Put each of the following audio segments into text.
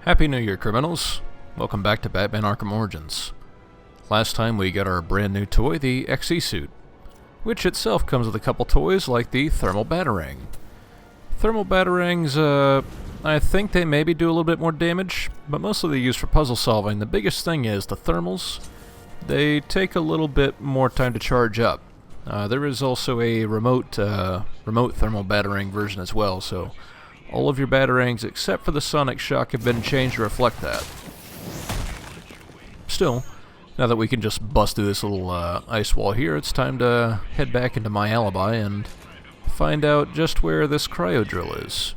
Happy New Year, criminals! Welcome back to Batman Arkham Origins. Last time we got our brand new toy, the XE suit, which itself comes with a couple toys like the Thermal Batarang. Thermal Batarangs, I think they maybe do a little bit more damage, but mostly they're used for puzzle solving. The biggest thing is the thermals. They take a little bit more time to charge up. There is also a remote Thermal Batarang version as well, so all of your Batarangs except for the Sonic Shock have been changed to reflect that. Still, now that we can just bust through this little ice wall here, it's time to head back into my alibi and find out just where this cryo drill is.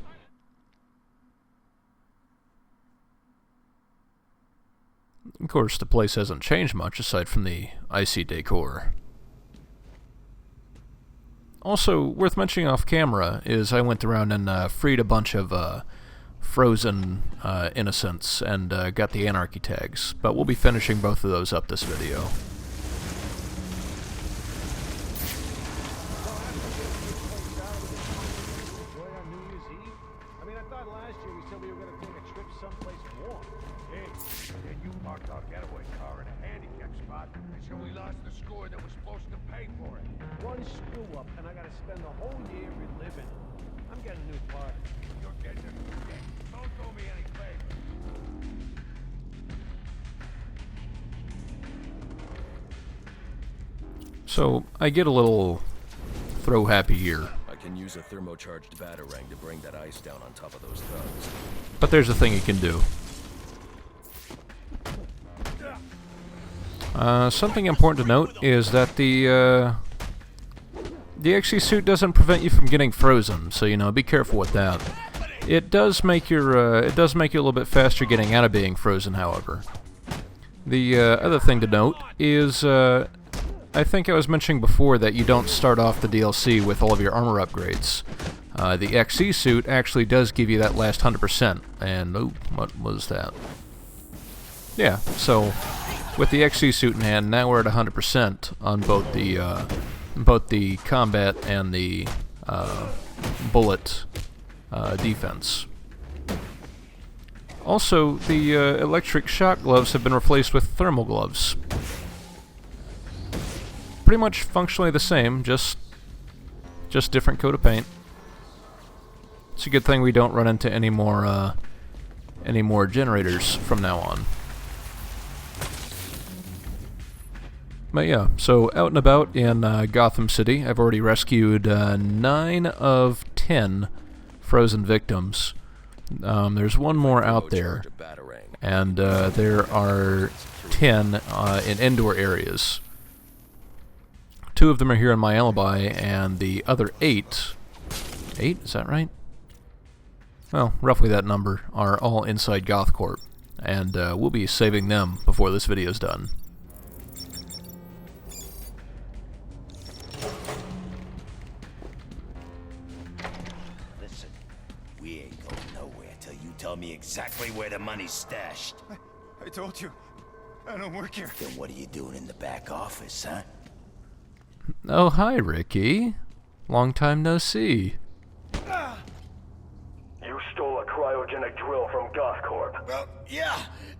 Of course, the place hasn't changed much aside from the icy decor. Also, worth mentioning off camera is I went around and freed a bunch of frozen innocents and got the Anarchy tags, but we'll be finishing both of those up this video. One screw up, and I gotta spend the whole year reliving. I'm getting a new part. You're getting a new game. Don't do me any favors. So, I get a little throw happy here. I can use a thermocharged batarang to bring that ice down on top of those thugs. But there's a thing you can do. Something important to note is that the XE suit doesn't prevent you from getting frozen, so be careful with that. It does make you a little bit faster getting out of being frozen, however. The other thing to note is I think I was mentioning before that you don't start off the DLC with all of your armor upgrades. The XE suit actually does give you that last 100%, and oh, what was that? Yeah, so with the XE suit in hand, now we're at 100% on both the combat and the bullet defense. Also, the electric shock gloves have been replaced with thermal gloves. Pretty much functionally the same, just different coat of paint. It's a good thing we don't run into any more generators from now on. But yeah, so out and about in Gotham City, I've already rescued 9 of 10 frozen victims. There's one more out there, and there are 10 in indoor areas. 2 of them are here in my alibi, and the other 8, is that right? Well, roughly that number, are all inside GothCorp, and we'll be saving them before this video's done. We ain't going nowhere till you tell me exactly where the money's stashed. I told you. I don't work here. Then what are you doing in the back office, huh? Oh, hi, Ricky. Long time no see. You stole a cryogenic drill from GothCorp. Well, yeah,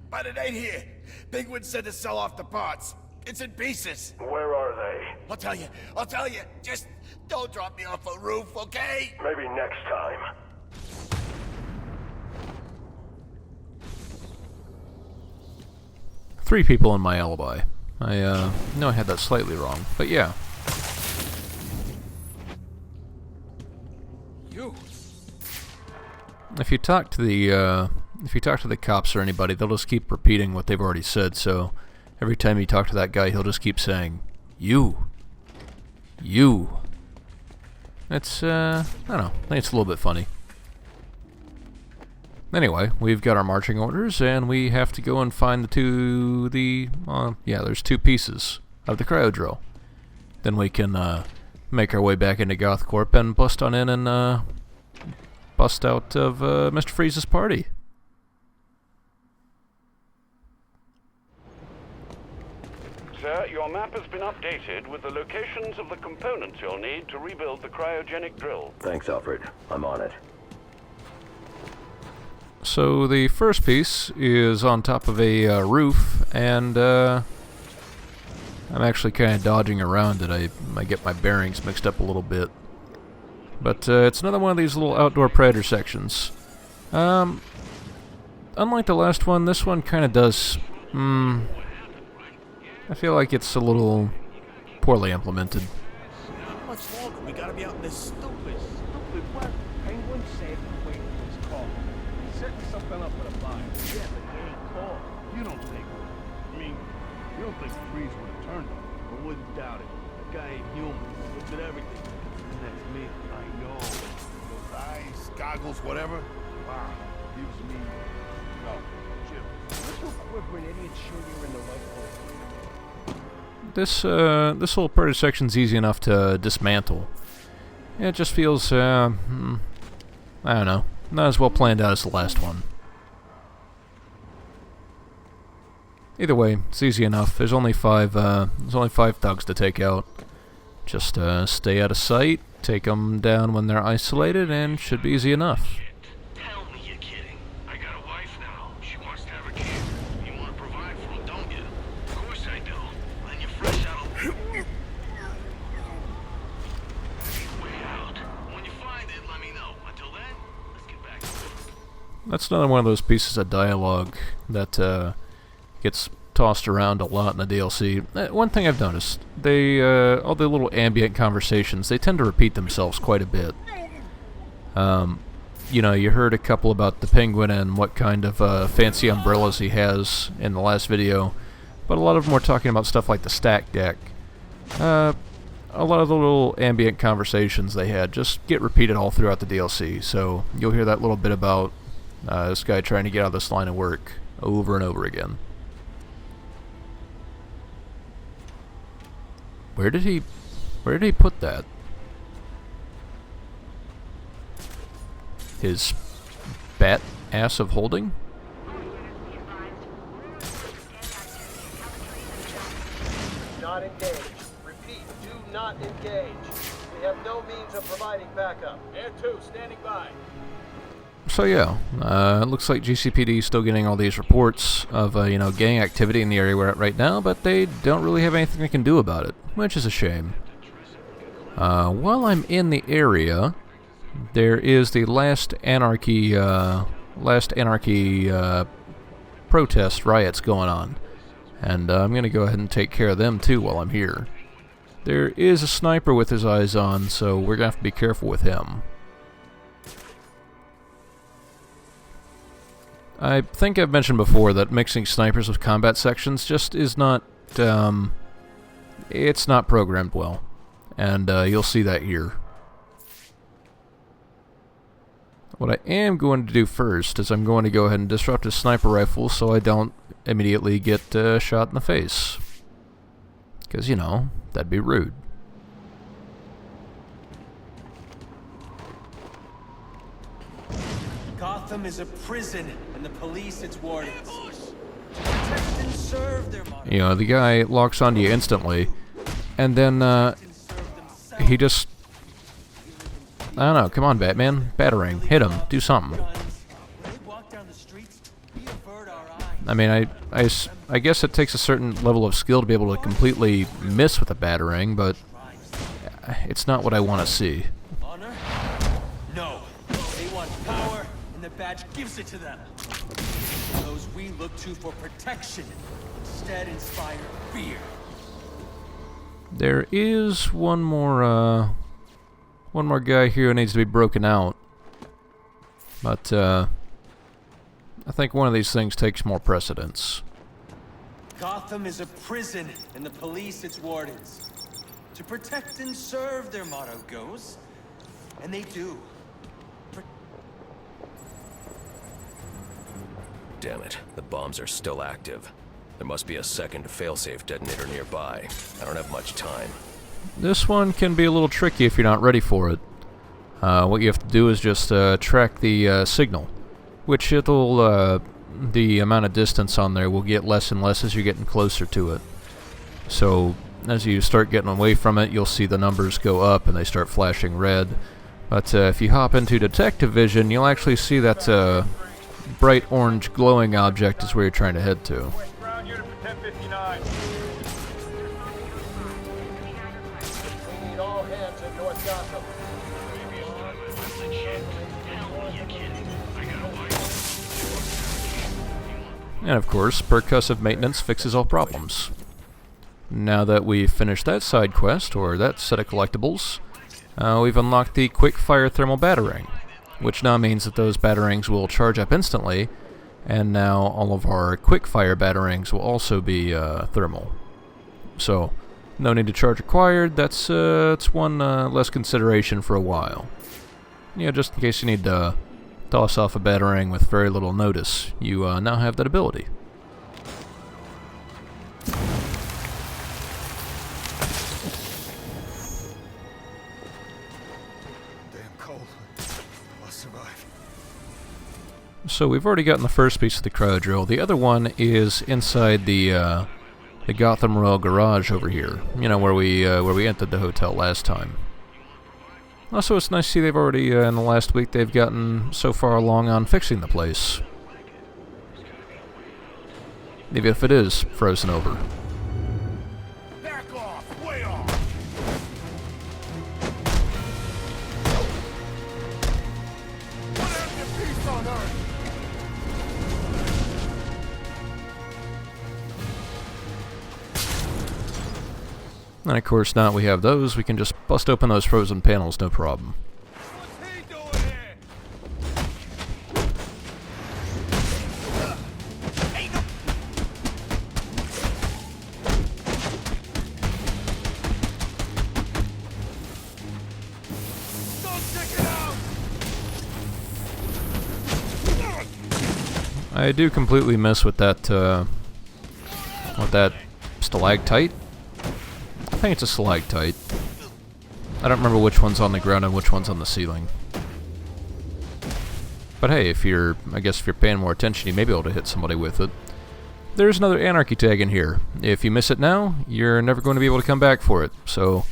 but it ain't here. Bigwood said to sell off the parts. It's in pieces. Where are they? I'll tell you. Just don't drop me off a roof, okay? Maybe next time. Three people in my alibi. I know I had that slightly wrong, but yeah. You. If you talk to the cops or anybody, they'll just keep repeating what they've already said. So every time you talk to that guy, he'll just keep saying, "You." It's I don't know. I think it's a little bit funny. Anyway, we've got our marching orders, and we have to go and find there's 2 pieces of the cryo drill. Then we can make our way back into GothCorp and bust on in and bust out of Mr. Freeze's party. Sir, your map has been updated with the locations of the components you'll need to rebuild the cryogenic drill. Thanks, Alfred. I'm on it. So the first piece is on top of a roof, and I'm actually kind of dodging around it. I get my bearings mixed up a little bit. But it's another one of these little outdoor predator sections. Unlike the last one, this one kind of does... I feel like it's a little poorly implemented. How much longer? We gotta be out in this Stupid what? Penguin saved the weight of his car. He's setting something up with a buyer. Yeah, but he ain't called. You don't think. I mean, you don't think Freeze would have turned on him. I wouldn't doubt it. The guy ain't human. He looked at everything. And that's me. I know. Those eyes, goggles, whatever. Wow. Gives me... No, Jim. Let you quivering idiot sure you're in the right place. This little predator section's easy enough to dismantle. It just feels, I don't know, not as well planned out as the last one. Either way, it's easy enough. There's only five thugs to take out. Just stay out of sight, take them down when they're isolated, and should be easy enough. Tell me you're kidding. I got a wife now. She wants to have a kid. You want to provide for her, don't you? Of course I do. Then you're fresh out of... way out. When you find it, let me know. Until then, let's get back to it. That's another one of those pieces of dialogue that gets tossed around a lot in the DLC. One thing I've noticed, all the little ambient conversations, they tend to repeat themselves quite a bit. You know, you heard a couple about the Penguin and what kind of fancy umbrellas he has in the last video, but a lot of them were talking about stuff like the stack deck. A lot of the little ambient conversations they had just get repeated all throughout the DLC, so you'll hear that little bit about this guy trying to get out of this line of work over and over again. Where did he put that? His bat ass of holding? Not engaged. Repeat, do not engage. We have no means of providing backup. Air 2, standing by. So yeah, it looks like GCPD is still getting all these reports of you know, gang activity in the area we're at right now, but they don't really have anything they can do about it, which is a shame. While I'm in the area, there is the last Anarchy protest riots going on, and I'm gonna go ahead and take care of them too while I'm here. There is a sniper with his eyes on, so we're gonna have to be careful with him. I think I've mentioned before that mixing snipers with combat sections just is not, it's not programmed well, and you'll see that here. What I am going to do first is I'm going to go ahead and disrupt his sniper rifle so I don't immediately get shot in the face. Because, you know, that'd be rude. Gotham is a prison, and the police its wardens. Protect and serve their motto. You know, the guy locks onto you instantly, and then he just... I don't know, come on Batman, Batarang, hit him, do something. I mean, I guess it takes a certain level of skill to be able to completely miss with a Batarang, but it's not what I want to see. Honor? No. They want power, and the badge gives it to them. Those we look to for protection instead inspire fear. There is one more guy here who needs to be broken out, but I think one of these things takes more precedence. Gotham is a prison, and the police its wardens. To protect and serve, their motto goes. And they do. Damn it, the bombs are still active. There must be a second failsafe detonator nearby. I don't have much time. This one can be a little tricky if you're not ready for it. What you have to do is just track the signal, which it'll, the amount of distance on there will get less and less as you're getting closer to it. So as you start getting away from it, you'll see the numbers go up and they start flashing red. But if you hop into detective vision, you'll actually see that bright orange glowing object is where you're trying to head to. Ground unit for 1059. We need all hands in North Gotham. And of course, percussive maintenance fixes all problems. Now that we've finished that side quest, or that set of collectibles, we've unlocked the quick fire thermal battering, which now means that those batterings will charge up instantly, and now all of our quick fire batterings will also be thermal. So, no need to charge required. That's one less consideration for a while. Yeah, just in case you need to toss off a battering with very little notice, you now have that ability. So we've already gotten the first piece of the cryo drill. The other one is inside the Gotham Royal garage over here. You know, where we entered the hotel last time. Also, it's nice to see they've already in the last week they've gotten so far along on fixing the place, even if it is frozen over. Back off! Way off! What happened to peace on Earth? And of course, now that we have those, we can just bust open those frozen panels, no problem. What's he doing here? Don't check it out! I do completely miss with that stalactite. I think it's a stalactite. I don't remember which one's on the ground and which one's on the ceiling. But hey, I guess if you're paying more attention, you may be able to hit somebody with it. There's another Anarchy tag in here. If you miss it now, you're never going to be able to come back for it. So,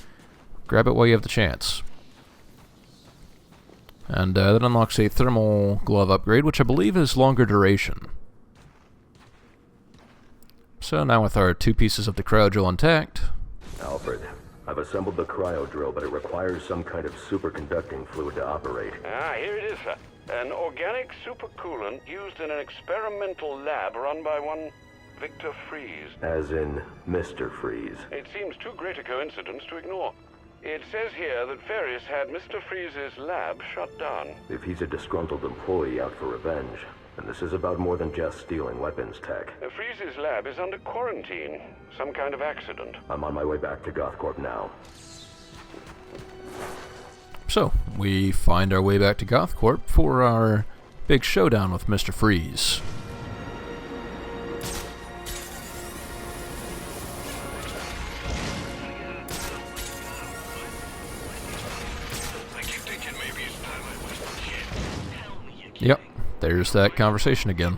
grab it while you have the chance. And that unlocks a thermal glove upgrade, which I believe is longer duration. So now with our two pieces of the cryo drill intact... Alfred, I've assembled the cryo drill, but it requires some kind of superconducting fluid to operate. Here it is, sir. An organic supercoolant used in an experimental lab run by one Victor Freeze. As in Mr. Freeze. It seems too great a coincidence to ignore. It says here that Ferris had Mr. Freeze's lab shut down. If he's a disgruntled employee out for revenge, then this is about more than just stealing weapons tech. Freeze's lab is under quarantine. Some kind of accident. I'm on my way back to GothCorp now. So, we find our way back to GothCorp for our big showdown with Mr. Freeze. Yep, there's that conversation again.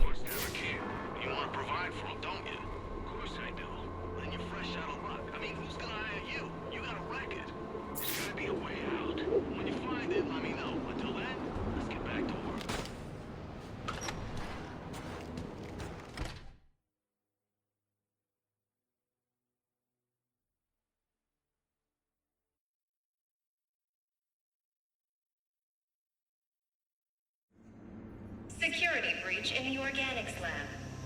Security breach in the organics lab.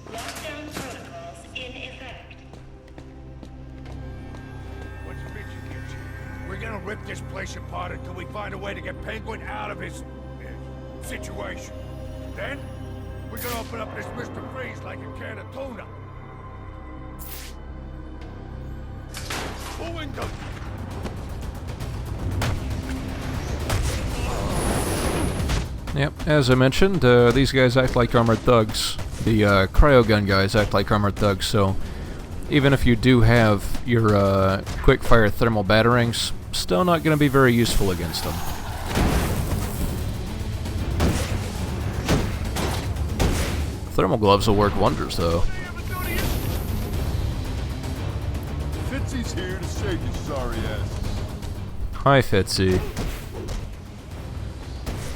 Lockdown protocols in effect. What's the bitch you get you? We're gonna rip this place apart until we find a way to get Penguin out of his situation. Then, we're gonna open up this Mr. Freeze like a can of tuna. Who in the... Yep, as I mentioned, these guys act like armored thugs. The cryogun guys act like armored thugs, so even if you do have your quick-fire thermal batterings, still not going to be very useful against them. Thermal gloves will work wonders, though. Fitzy's here to save you sorry asses. Hi, Fitzy.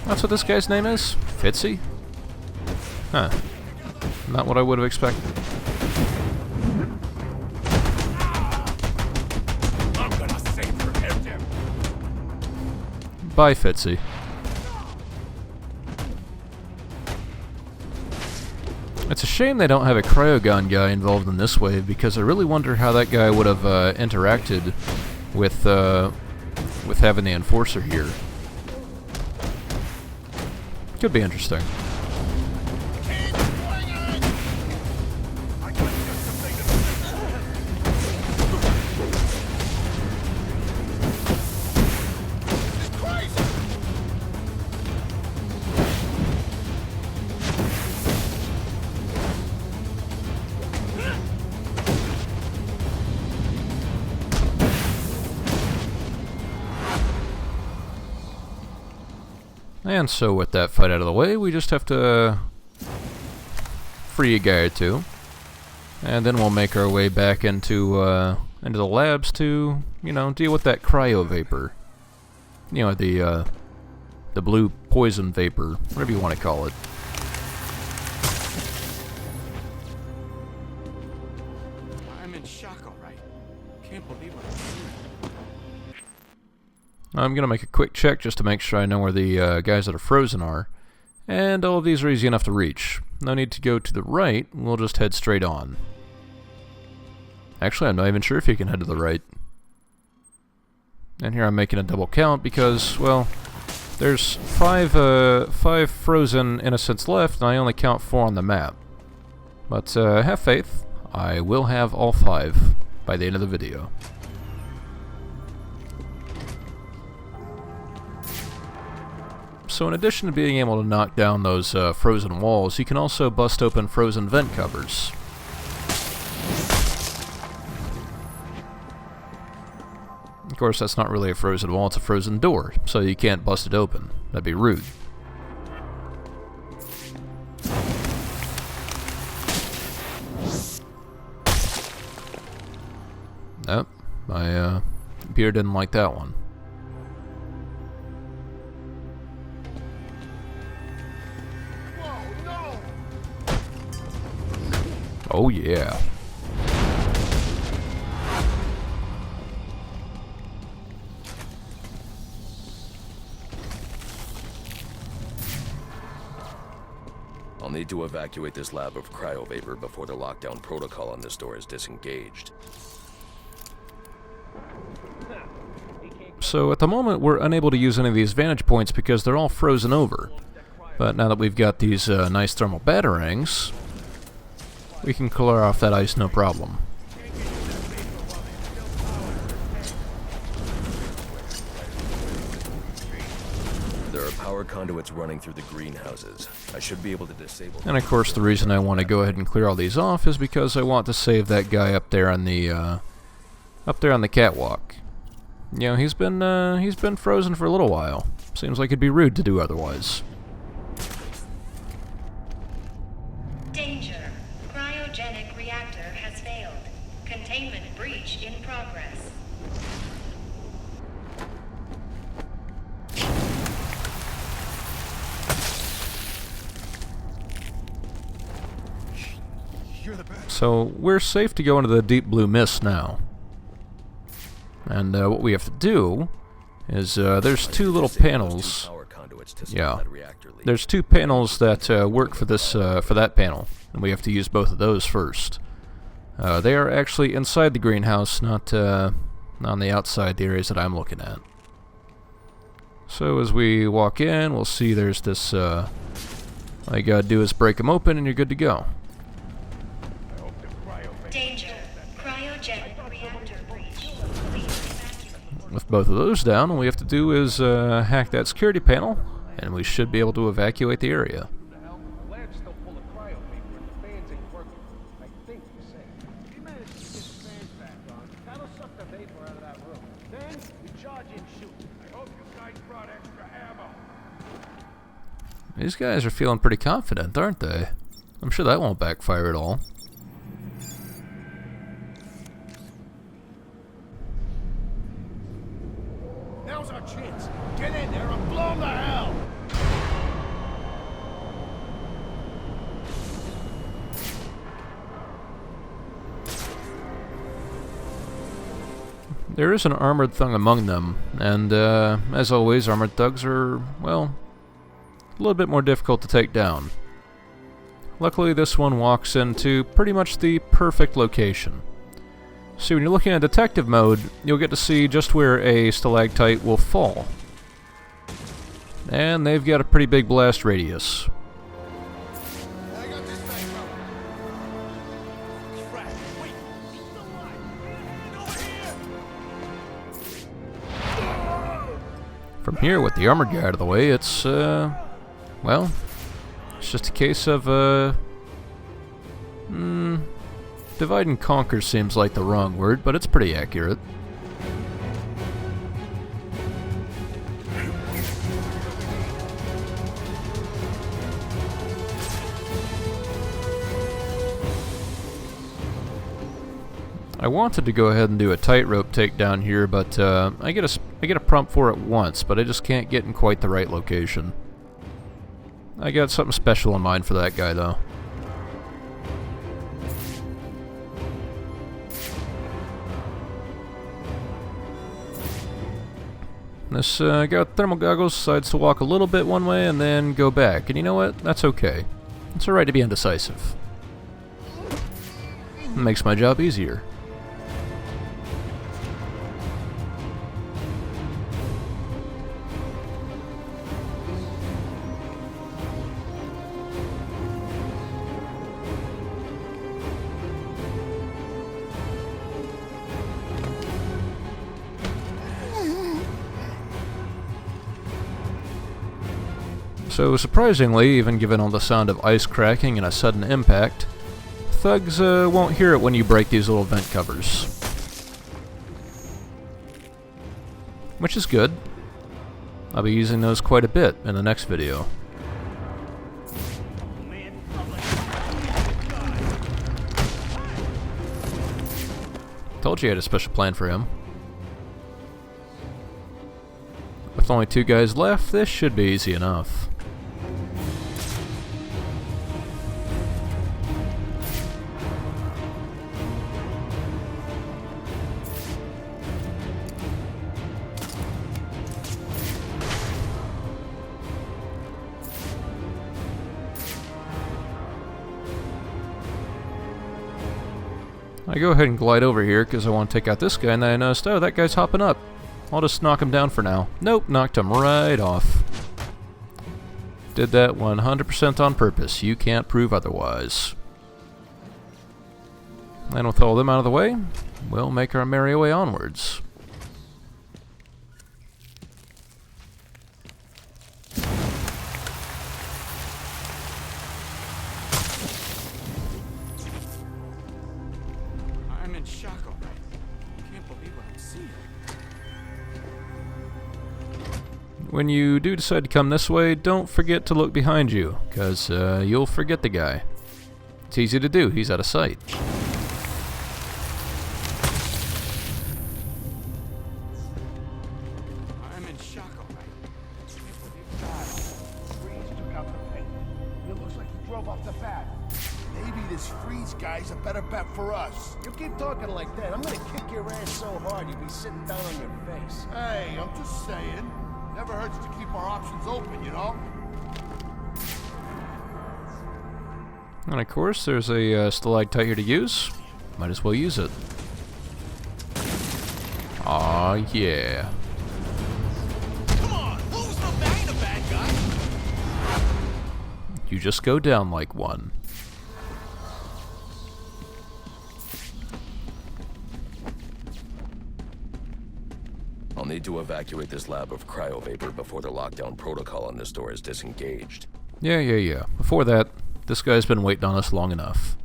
That's what this guy's name is? Fitzy? Huh. Not what I would have expected. I'm gonna save her, him. Bye, Fitzy. It's a shame they don't have a cryogun guy involved in this wave, because I really wonder how that guy would have interacted with having the Enforcer here. Could be interesting. And so with that fight out of the way, we just have to free a guy or two. And then we'll make our way back into the labs to, you know, deal with that cryo vapor. You know, the blue poison vapor, whatever you want to call it. I'm in shock, all right. Can't believe what I'm seeing. I'm going to make a quick check just to make sure I know where the guys that are frozen are. And all of these are easy enough to reach. No need to go to the right, we'll just head straight on. Actually, I'm not even sure if you can head to the right. And here I'm making a double count because, well, there's five frozen innocents left, and I only count 4 on the map. But have faith, I will have all 5 by the end of the video. So in addition to being able to knock down those frozen walls, you can also bust open frozen vent covers. Of course, that's not really a frozen wall, it's a frozen door, so you can't bust it open. That'd be rude. Nope, my computer didn't like that one. Oh yeah. I'll need to evacuate this lab of cryovapor before the lockdown protocol on this door is disengaged. So at the moment we're unable to use any of these vantage points because they're all frozen over. But now that we've got these nice thermal batarangs, we can clear off that ice no problem. There are power conduits running through the greenhouses. I should be able to disable them. And of course the reason I want to go ahead and clear all these off is because I want to save that guy up there on the catwalk. You know, he's been frozen for a little while. Seems like it'd be rude to do otherwise. Danger. Cryogenic reactor has failed. Containment breach in progress. You're the best. So we're safe to go into the deep blue mist now. And what we have to do is there's 2 little panels. Yeah, there's 2 panels that work for this for that panel, and we have to use both of those first. They are actually inside the greenhouse, not on the outside, the areas that I'm looking at. So as we walk in, we'll see there's this. All you gotta do is break them open, and you're good to go. Danger. Cryogenic reactor breach. Please evacuate. With both of those down, all we have to do is hack that security panel, and we should be able to evacuate the area. The hell? The lab's still full of cryo vapor and the fans ain't working. I think you're safe. We managed to get the fans back on. That'll suck the vapor out of that room. Then we charge in shoot. I hope you guys brought extra ammo. These guys are feeling pretty confident, aren't they? I'm sure that won't backfire at all. Now's our chance. Get in there and blow 'em to hell. There is an armored thug among them, and as always, armored thugs are, well, a little bit more difficult to take down. Luckily, this one walks into pretty much the perfect location. See, when you're looking at detective mode, you'll get to see just where a stalactite will fall. And they've got a pretty big blast radius. From here, with the armored guy out of the way, it's, well, it's just a case of, divide and conquer seems like the wrong word, but it's pretty accurate. I wanted to go ahead and do a tightrope takedown here, but I get a prompt for it once, but I just can't get in quite the right location. I got something special in mind for that guy, though. This guy with thermal goggles decides to walk a little bit one way and then go back, and you know what? That's okay. It's alright to be indecisive. It makes my job easier. So surprisingly, even given all the sound of ice cracking and a sudden impact, thugs won't hear it when you break these little vent covers. Which is good. I'll be using those quite a bit in the next video. Told you I had a special plan for him. With only 2 guys left, this should be easy enough. I go ahead and glide over here because I want to take out this guy, and then I noticed, oh, that guy's hopping up. I'll just knock him down for now. Nope, knocked him right off. Did that 100% on purpose. You can't prove otherwise. And with all them out of the way, we'll make our merry way onwards. I'm in shock already. Can't believe what I'm seeing. When you do decide to come this way, don't forget to look behind you, because you'll forget the guy. It's easy to do, he's out of sight. I'm in shock already. Can't believe Freeze took out the Penguin. It looks like he drove off the bat. Maybe this Freeze guy's a better bet for us. You keep talking like that, I'm gonna kick your ass so hard you'll be sitting down on your face. Hey, I'm just saying. Never hurts to keep our options open, you know? And of course, there's a stalactite here to use. Might as well use it. Aw, yeah. Come on, who's the bad guy? You just go down like one. I'll need to evacuate this lab of cryovapor before the lockdown protocol on this door is disengaged. Yeah. Before that, this guy's been waiting on us long enough.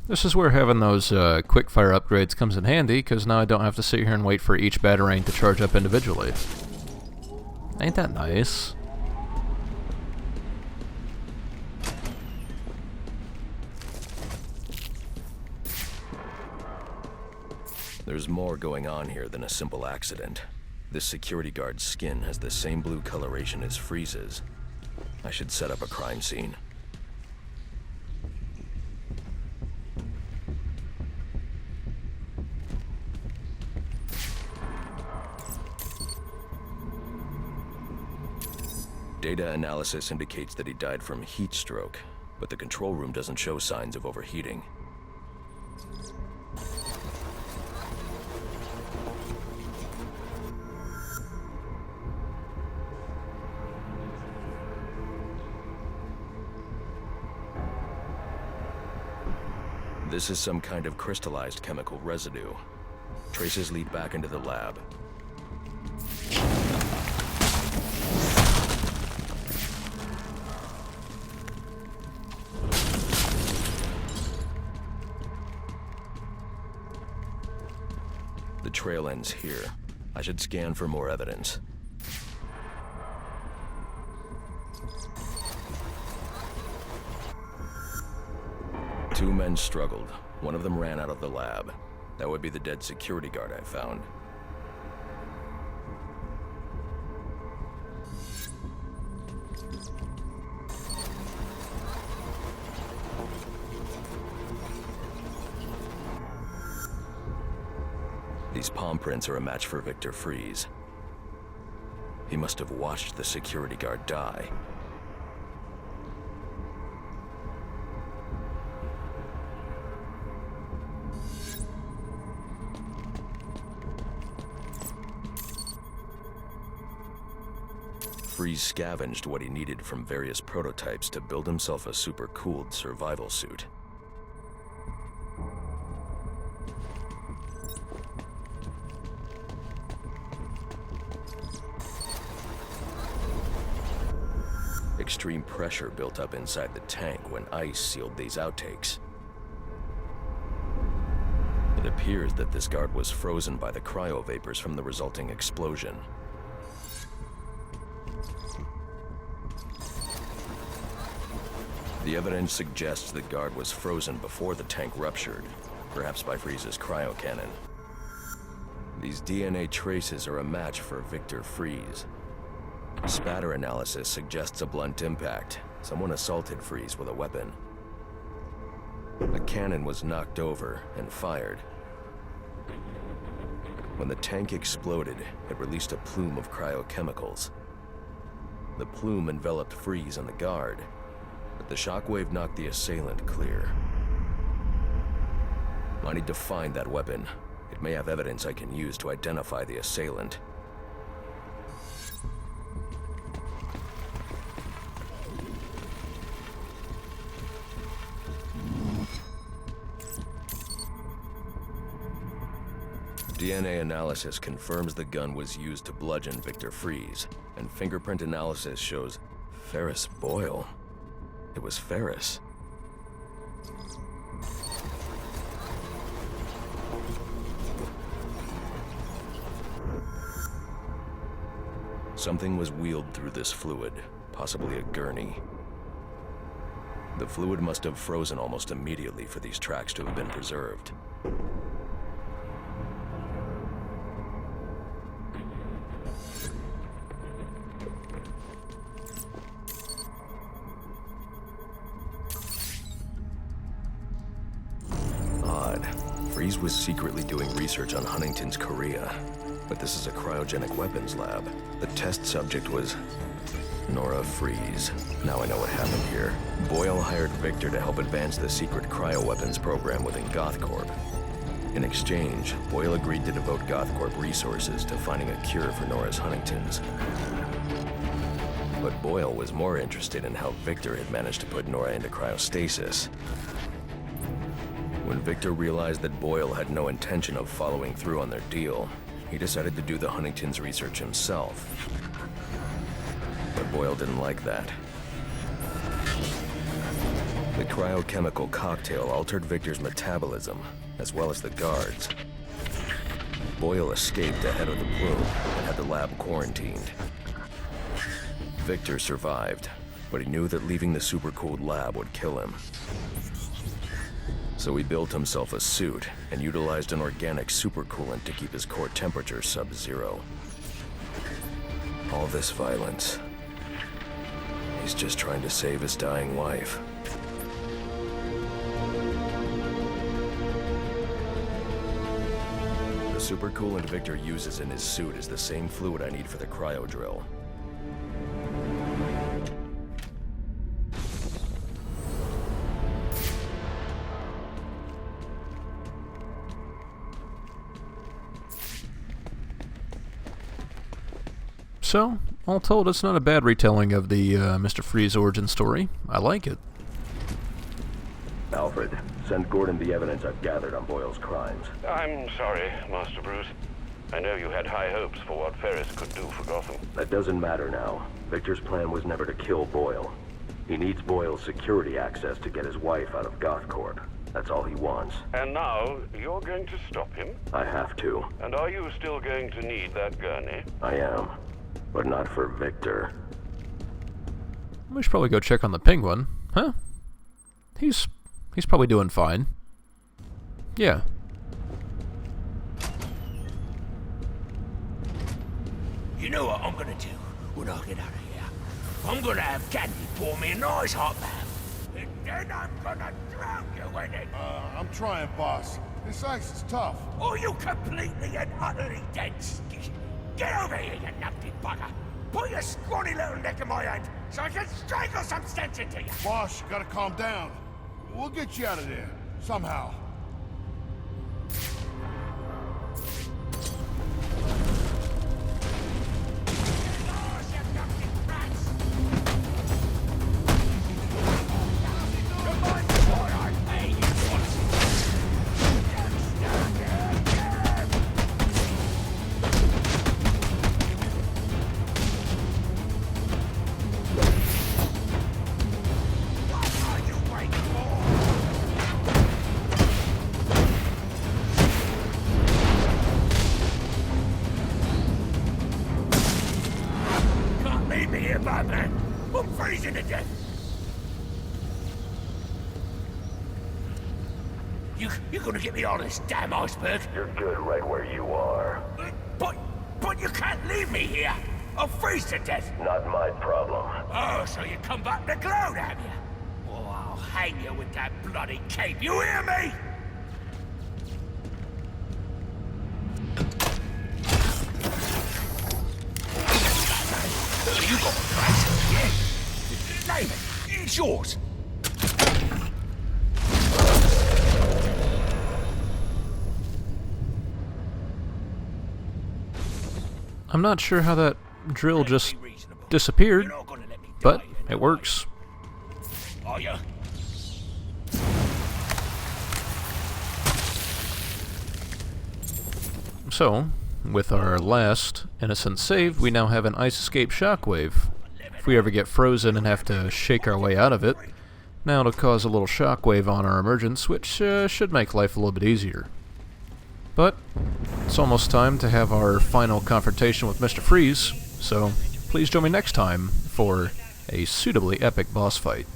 This is where having those quick fire upgrades comes in handy, because now I don't have to sit here and wait for each batarang to charge up individually. Ain't that nice? There's more going on here than a simple accident. This security guard's skin has the same blue coloration as Freeze's. I should set up a crime scene. Data analysis indicates that he died from heat stroke, but the control room doesn't show signs of overheating. This is some kind of crystallized chemical residue. Traces lead back into the lab. The trail ends here. I should scan for more evidence. Two men struggled. One of them ran out of the lab. That would be the dead security guard I found. These palm prints are a match for Victor Freeze. He must have watched the security guard die. Freeze scavenged what he needed from various prototypes to build himself a super-cooled survival suit. Extreme pressure built up inside the tank when ice sealed these outtakes. It appears that this guard was frozen by the cryovapors from the resulting explosion. The evidence suggests the guard was frozen before the tank ruptured, perhaps by Freeze's cryocannon. These DNA traces are a match for Victor Freeze. Spatter analysis suggests a blunt impact. Someone assaulted Freeze with a weapon. The cannon was knocked over and fired. When the tank exploded, it released a plume of cryochemicals. The plume enveloped Freeze and the guard, but the shockwave knocked the assailant clear. I need to find that weapon. It may have evidence I can use to identify the assailant. DNA analysis confirms the gun was used to bludgeon Victor Freeze, and fingerprint analysis shows Ferris Boyle. It was Ferris. Something was wheeled through this fluid, possibly a gurney. The fluid must have frozen almost immediately for these tracks to have been preserved. Freeze was secretly doing research on Huntington's Korea, but this is a cryogenic weapons lab. The test subject was Nora Freeze. Now I know what happened here. Boyle hired Victor to help advance the secret cryoweapons program within GothCorp. In exchange, Boyle agreed to devote GothCorp resources to finding a cure for Nora's Huntington's. But Boyle was more interested in how Victor had managed to put Nora into cryostasis. When Victor realized that Boyle had no intention of following through on their deal, he decided to do the Huntington's research himself. But Boyle didn't like that. The cryochemical cocktail altered Victor's metabolism, as well as the guards. Boyle escaped ahead of the plume and had the lab quarantined. Victor survived, but he knew that leaving the supercooled lab would kill him. So he built himself a suit and utilized an organic supercoolant to keep his core temperature sub-zero. All this violence. He's just trying to save his dying wife. The supercoolant Victor uses in his suit is the same fluid I need for the cryo drill. So, all told, it's not a bad retelling of the Mr. Freeze origin story. I like it. Alfred, send Gordon the evidence I've gathered on Boyle's crimes. I'm sorry, Master Bruce. I know you had high hopes for what Ferris could do for Gotham. That doesn't matter now. Victor's plan was never to kill Boyle. He needs Boyle's security access to get his wife out of GothCorp. That's all he wants. And now, you're going to stop him? I have to. And are you still going to need that gurney? I am. But not for Victor. We should probably go check on the Penguin. Huh? He's probably doing fine. Yeah. You know what I'm gonna do when I get out of here? I'm gonna have Candy pour me a nice hot bath. And then I'm gonna drown you in it. I'm trying, boss. This ice is tough. Oh, you completely and utterly dense. Get over here, you nutty bugger. Put your scrawny little neck in my hand so I can strangle some sense into you. Boss, you gotta calm down. We'll get you out of there. Somehow. I'm freezing to death. You're gonna get me on this damn iceberg? You're good right where you are. But you can't leave me here. I'll freeze to death. Not my problem. Oh, so you come back to gloat, have you? Oh, I'll hang you with that bloody cape. You hear me? You got the price, yeah? Name it. It's yours. I'm not sure how that drill just disappeared, but it works. Are you? So, with our last innocent save, we now have an ice escape shockwave. If we ever get frozen and have to shake our way out of it, now it'll cause a little shockwave on our emergence, which should make life a little bit easier. But it's almost time to have our final confrontation with Mr. Freeze, so please join me next time for a suitably epic boss fight.